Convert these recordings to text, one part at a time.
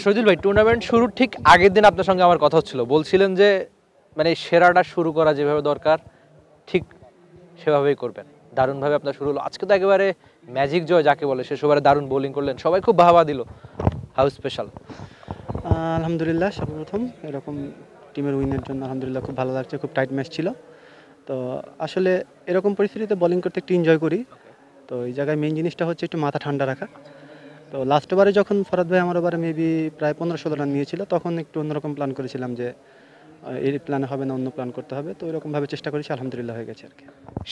শহীদুল ভাই, টুর্নামেন্ট শুরুর ঠিক আগের দিন আপনার সঙ্গে আমার কথা হচ্ছিল, বলছিলেন যে মানে সেরাটা শুরু করা যেভাবে দরকার ঠিক সেভাবেই করবেন। দারুণভাবে আপনার শুরু হলো। আজকে তো একেবারে ম্যাজিক জয় যাকে বলে, শেষ ওভারে দারুণ বোলিং করলেন, সবাই খুব বাহবা দিল। How special? আলহামদুলিল্লাহ, সর্বপ্রথম এরকম টিমের উইনের জন্য আলহামদুলিল্লাহ খুব ভালো লাগছে। খুব টাইট ম্যাচ ছিল। তো আসলে এরকম পরিস্থিতিতে বোলিং করতে একটু এনজয় করি। তো এই জায়গায় মেইন জিনিসটা হচ্ছে একটু মাথা ঠান্ডা রাখা। তো লাস্ট ওভারে যখন ফরাদ ভাই আমার ওভারে মেবি প্রায় 15-16 রান নিয়েছিল, তখন একটু অন্যরকম প্ল্যান করেছিলাম যে এই প্ল্যানে হবে না, অন্য প্ল্যান করতে হবে। তো এরকমভাবে চেষ্টা করেছি, আলহামদুলিল্লাহ হয়ে গেছে আর কি।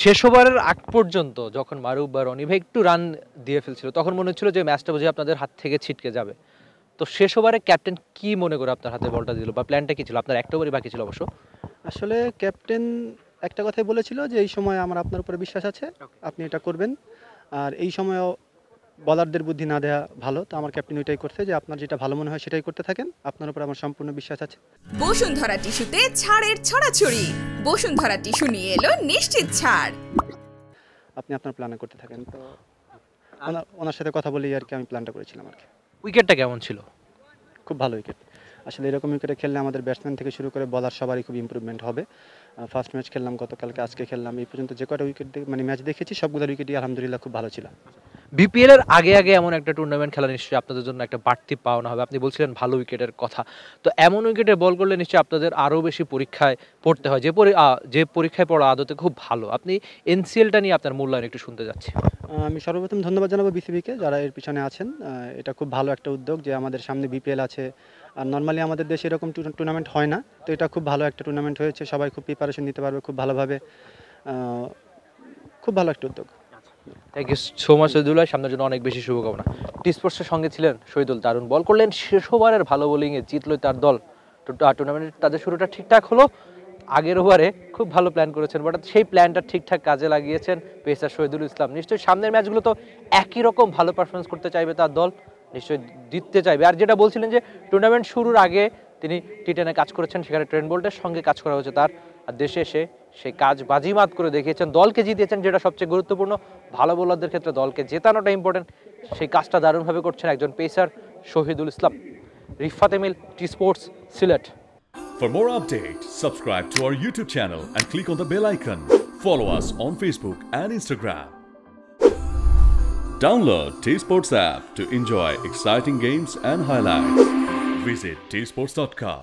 শেষ ওভারের আগ পর্যন্ত যখন মারুফ বা রনি ভাই একটু রান দিয়ে ফেলছিল, তখন মনে হচ্ছিল যে ম্যাচটা বুঝে আপনাদের হাত থেকে ছিটকে যাবে। তো শেষ ওভারে ক্যাপ্টেন কি মনে করে আপনার হাতে বলটা দিল, বা প্ল্যানটা কি ছিল? আপনার একটা ওভারই বাকি ছিল অবশ্য। আসলে ক্যাপ্টেন একটা কথাই বলেছিল যে এই সময় আমার আপনার উপরে বিশ্বাস আছে, আপনি এটা করবেন। আর এই সময়ও বলারদের বুদ্ধি না দেওয়া ভালো। তো আমার ক্যাপ্টেন ওইটাই করছে যে আপনার যেটা ভালো মনে হয় সেটাই করতে থাকেন, আপনার উপর আমার সম্পূর্ণ বিশ্বাস আছে। বসুন্ধরা টিস্যুতে ছাড়ের ছড়াছড়ি। বসুন্ধরা টিস্যু নিয়ে এলো নিশ্চিত ছাড়। আপনি আপনার প্ল্যানে করতে থাকেন। তো ওনার সাথে কথা বলেই আর কি আমি প্ল্যানটা করেছিলাম আর কি। উইকেটটা কেমন ছিল? খুব ভালো উইকেট। আসলে এরকম উইকেটে খেললে আমাদের ব্যাটসম্যান থেকে শুরু করে বলার সবারই খুব ইমপ্রুভমেন্ট হবে। ফার্স্ট ম্যাচ খেললাম গতকালকে, আজকে খেললাম, এই পর্যন্ত যে কটা উইকেট মানে ম্যাচ দেখেছি সবগুলোর উইকেটই আলহামদুলিল্লাহ খুব ভালো ছিল। বিপিএল এর আগে আগে এমন একটা টুর্নামেন্ট খেলা নিশ্চয়ই আপনাদের জন্য একটা বাড়তি পাওনা হবে। আপনি বলছিলেন ভালো উইকেটের কথা, তো এমন উইকেটে বল করলে নিশ্চয়ই আপনাদের আরও বেশি পরীক্ষায় পড়তে হয়, যে পরীক্ষায় পড়া আদতে খুব ভালো। আপনি এনসিএলটা নিয়ে আপনার মূল্যায়ন একটু শুনতে যাচ্ছি। আমি সর্বপ্রথম ধন্যবাদ জানাবো বিসিবিকে, যারা এর পিছনে আছেন। এটা খুব ভালো একটা উদ্যোগ যে আমাদের সামনে বিপিএল আছে। আর নর্মালি আমাদের দেশে এরকম টুর্নামেন্ট হয় না। তো এটা খুব ভালো একটা টুর্নামেন্ট হয়েছে, সবাই খুব প্রিপারেশন নিতে পারবে খুব ভালোভাবে। খুব ভালো একটা উদ্যোগ। Thank you so much Shahidul ভাই, সামনের জন্য অনেক বেশি শুভকামনা। টি স্পোর্টসের সঙ্গে ছিলেন শহীদুল, দারুণ বল করলেন, শেষ ওভারের ভালো বোলিংয়ে জিতলই তার দল। টুর্নামেন্টের তাদের শুরুটা ঠিকঠাক হলো, আগের ওভারে খুব ভালো প্ল্যান করেছেন, বাট সেই প্ল্যানটা ঠিকঠাক কাজে লাগিয়েছেন পেসার শহীদুল ইসলাম। নিশ্চয়ই সামনের ম্যাচগুলো তো একই রকম ভালো পারফরমেন্স করতে চাইবে তার দল, নিশ্চয়ই জিততে চাইবে। আর যেটা বলছিলেন যে টুর্নামেন্ট শুরুর আগে তিনি টি10-এ কাজ করেছেন, সেখানে ট্রেন্ট বোল্টের সঙ্গে কাজ করা হয়েছে তার, আর দেশে এসে সেই কাজ বাজিমাত করে দেখিয়েছেন, দলকে জিতিয়েছেন, যেটা সবচেয়ে গুরুত্বপূর্ণ। ভালো বোলারদের ক্ষেত্রে দলকে জেতানোটা ইম্পর্টেন্ট, সেই কাজটা দারুণভাবে করছেন একজন pacer Shahidul Islam. Rifat Emil, T Sports, Sylhet. For more updates, subscribe to our YouTube channel and click on the bell icon. Follow us on Facebook and Instagram. Download T-Sports app to enjoy exciting games and highlights. Visit tsports.com.